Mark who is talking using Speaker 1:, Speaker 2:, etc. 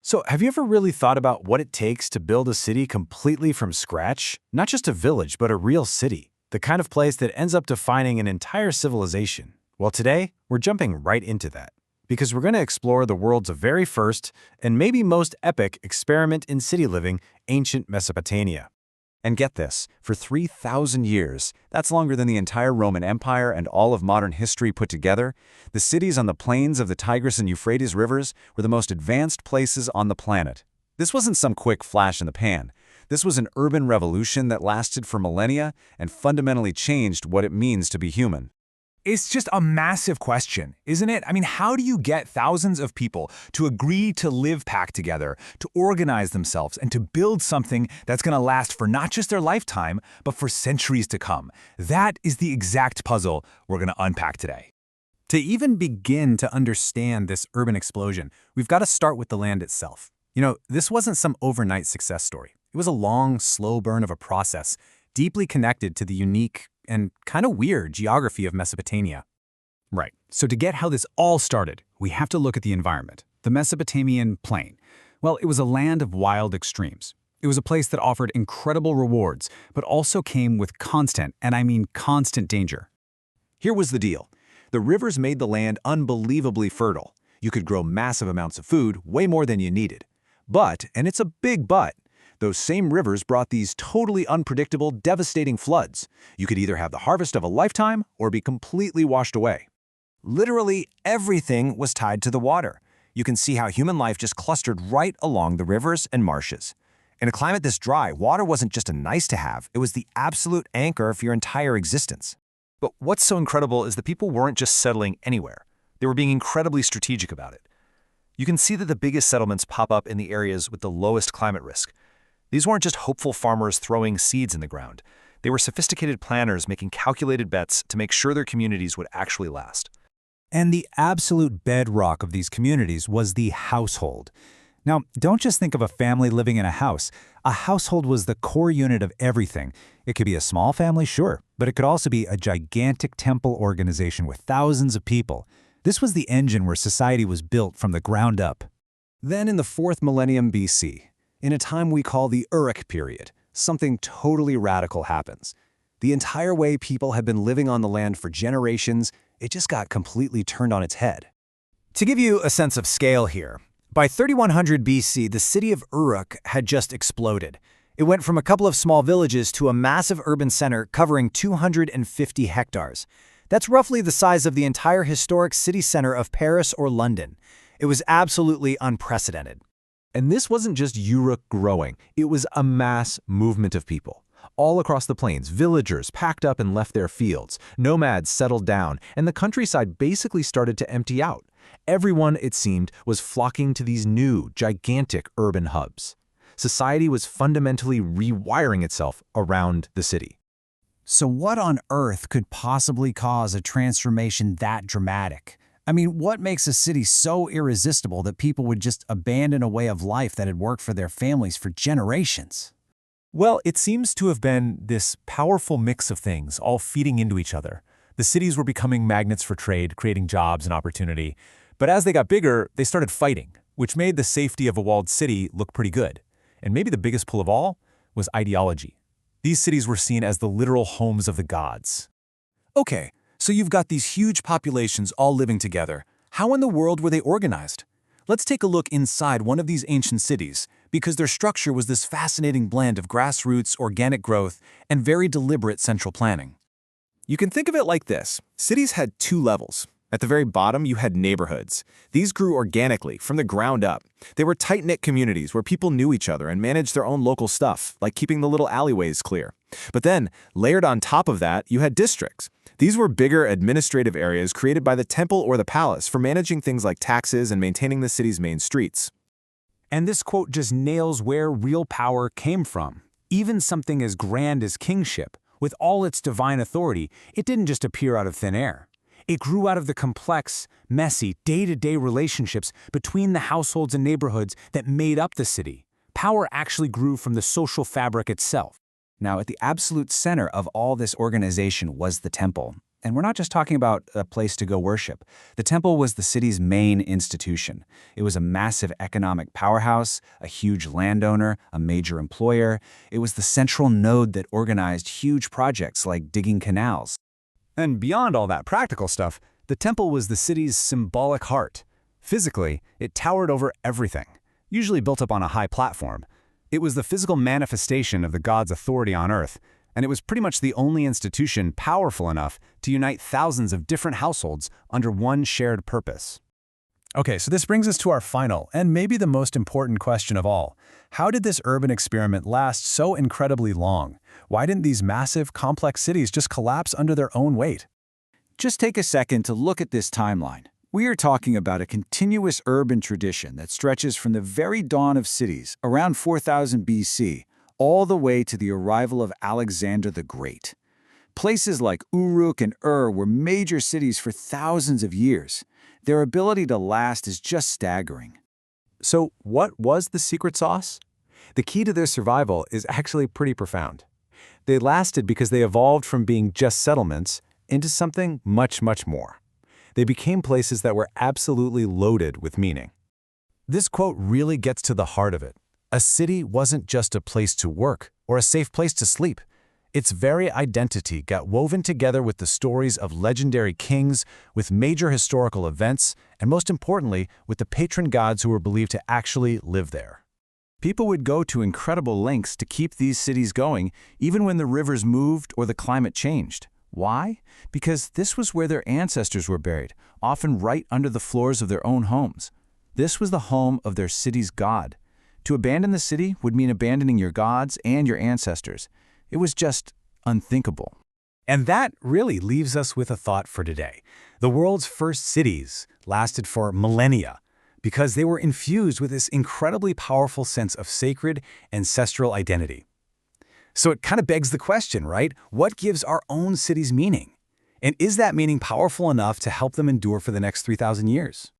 Speaker 1: So, have you ever really thought about what it takes to build a city completely from scratch? Not just a village, but a real city. The kind of place that ends up defining an entire civilization. Well, today, we're jumping right into that. Because we're going to explore the world's very first, and maybe most epic, experiment in city living, ancient Mesopotamia.
Speaker 2: And get this, for 3,000 years, that's longer than the entire Roman Empire and all of modern history put together, the cities on the plains of the Tigris and Euphrates rivers were the most advanced places on the planet. This wasn't some quick flash in the pan. This was an urban revolution that lasted for millennia and fundamentally changed what it means to be human.
Speaker 3: It's just a massive question, isn't it? I mean, how do you get thousands of people to agree to live packed together, to organize themselves, and to build something that's going to last for not just their lifetime, but for centuries to come? That is the exact puzzle we're going to unpack today.
Speaker 1: To even begin to understand this urban explosion, we've got to start with the land itself. You know, this wasn't some overnight success story. It was a long, slow burn of a process, deeply connected to the unique and kind of weird geography of Mesopotamia.
Speaker 4: Right. So to get how this all started, we have to look at the environment, the Mesopotamian plain. Well, it was a land of wild extremes. It was a place that offered incredible rewards, but also came with constant, and I mean constant danger.
Speaker 2: Here was the deal. The rivers made the land unbelievably fertile. You could grow massive amounts of food, way more than you needed. But, and it's a big but, those same rivers brought these totally unpredictable, devastating floods. You could either have the harvest of a lifetime or be completely washed away.
Speaker 5: Literally everything was tied to the water. You can see how human life just clustered right along the rivers and marshes. In a climate this dry, water wasn't just a nice-to-have, it was the absolute anchor for your entire existence.
Speaker 6: But what's so incredible is that people weren't just settling anywhere. They were being incredibly strategic about it. You can see that the biggest settlements pop up in the areas with the lowest climate risk. These weren't just hopeful farmers throwing seeds in the ground. They were sophisticated planners making calculated bets to make sure their communities would actually last.
Speaker 4: And the absolute bedrock of these communities was the household. Now, don't just think of a family living in a house. A household was the core unit of everything. It could be a small family, sure, but it could also be a gigantic temple organization with thousands of people. This was the engine where society was built from the ground up.
Speaker 2: Then in the 4th millennium BC, in a time we call the Uruk period, something totally radical happens. The entire way people had been living on the land for generations, it just got completely turned on its head.
Speaker 5: To give you a sense of scale here, by 3100 BC, the city of Uruk had just exploded. It went from a couple of small villages to a massive urban center covering 250 hectares. That's roughly the size of the entire historic city center of Paris or London. It was absolutely unprecedented.
Speaker 2: And this wasn't just Uruk growing, it was a mass movement of people. All across the plains, villagers packed up and left their fields, nomads settled down, and the countryside basically started to empty out. Everyone, it seemed, was flocking to these new, gigantic urban hubs. Society was fundamentally rewiring itself around the city.
Speaker 5: So what on earth could possibly cause a transformation that dramatic? I mean, what makes a city so irresistible that people would just abandon a way of life that had worked for their families for generations?
Speaker 7: Well, it seems to have been this powerful mix of things, all feeding into each other. The cities were becoming magnets for trade, creating jobs and opportunity. But as they got bigger, they started fighting, which made the safety of a walled city look pretty good. And maybe the biggest pull of all was ideology. These cities were seen as the literal homes of the gods.
Speaker 1: Okay, so you've got these huge populations all living together. How in the world were they organized? Let's take a look inside one of these ancient cities, because their structure was this fascinating blend of grassroots, organic growth, and very deliberate central planning. You can think of it like this. Cities had 2 levels. At the very bottom, you had neighborhoods. These grew organically, from the ground up. They were tight-knit communities where people knew each other and managed their own local stuff, like keeping the little alleyways clear. But then, layered on top of that, you had districts. These were bigger administrative areas created by the temple or the palace for managing things like taxes and maintaining the city's main streets.
Speaker 4: And this quote just nails where real power came from. Even something as grand as kingship, with all its divine authority, it didn't just appear out of thin air. It grew out of the complex, messy, day-to-day relationships between the households and neighborhoods that made up the city. Power actually grew from the social fabric itself.
Speaker 5: Now, at the absolute center of all this organization was the temple.
Speaker 4: And we're not just talking about a place to go worship. The temple was the city's main institution. It was a massive economic powerhouse, a huge landowner, a major employer. It was the central node that organized huge projects like digging canals.
Speaker 3: And beyond all that practical stuff, the temple was the city's symbolic heart. Physically, it towered over everything, usually built up on a high platform. It was the physical manifestation of the god's authority on earth, and it was pretty much the only institution powerful enough to unite thousands of different households under one shared purpose.
Speaker 7: Okay, so this brings us to our final, and maybe the most important question of all. How did this urban experiment last so incredibly long? Why didn't these massive, complex cities just collapse under their own weight?
Speaker 4: Just take a second to look at this timeline. We are talking about a continuous urban tradition that stretches from the very dawn of cities, around 4000 BC, all the way to the arrival of Alexander the Great. Places like Uruk and were major cities for thousands of years. Their ability to last is just staggering.
Speaker 2: So what was the secret sauce? The key to their survival is actually pretty profound. They lasted because they evolved from being just settlements into something much, much more. They became places that were absolutely loaded with meaning.
Speaker 7: This quote really gets to the heart of it. A city wasn't just a place to work or a safe place to sleep. Its very identity got woven together with the stories of legendary kings, with major historical events, and most importantly, with the patron gods who were believed to actually live there.
Speaker 4: People would go to incredible lengths to keep these cities going, even when the rivers moved or the climate changed. Why? Because this was where their ancestors were buried, often right under the floors of their own homes. This was the home of their city's god. To abandon the city would mean abandoning your gods and your ancestors. It was just unthinkable.
Speaker 3: And that really leaves us with a thought for today. The world's first cities lasted for millennia because they were infused with this incredibly powerful sense of sacred, ancestral identity. So it kind of begs the question, right? What gives our own cities meaning? And is that meaning powerful enough to help them endure for the next 3,000 years?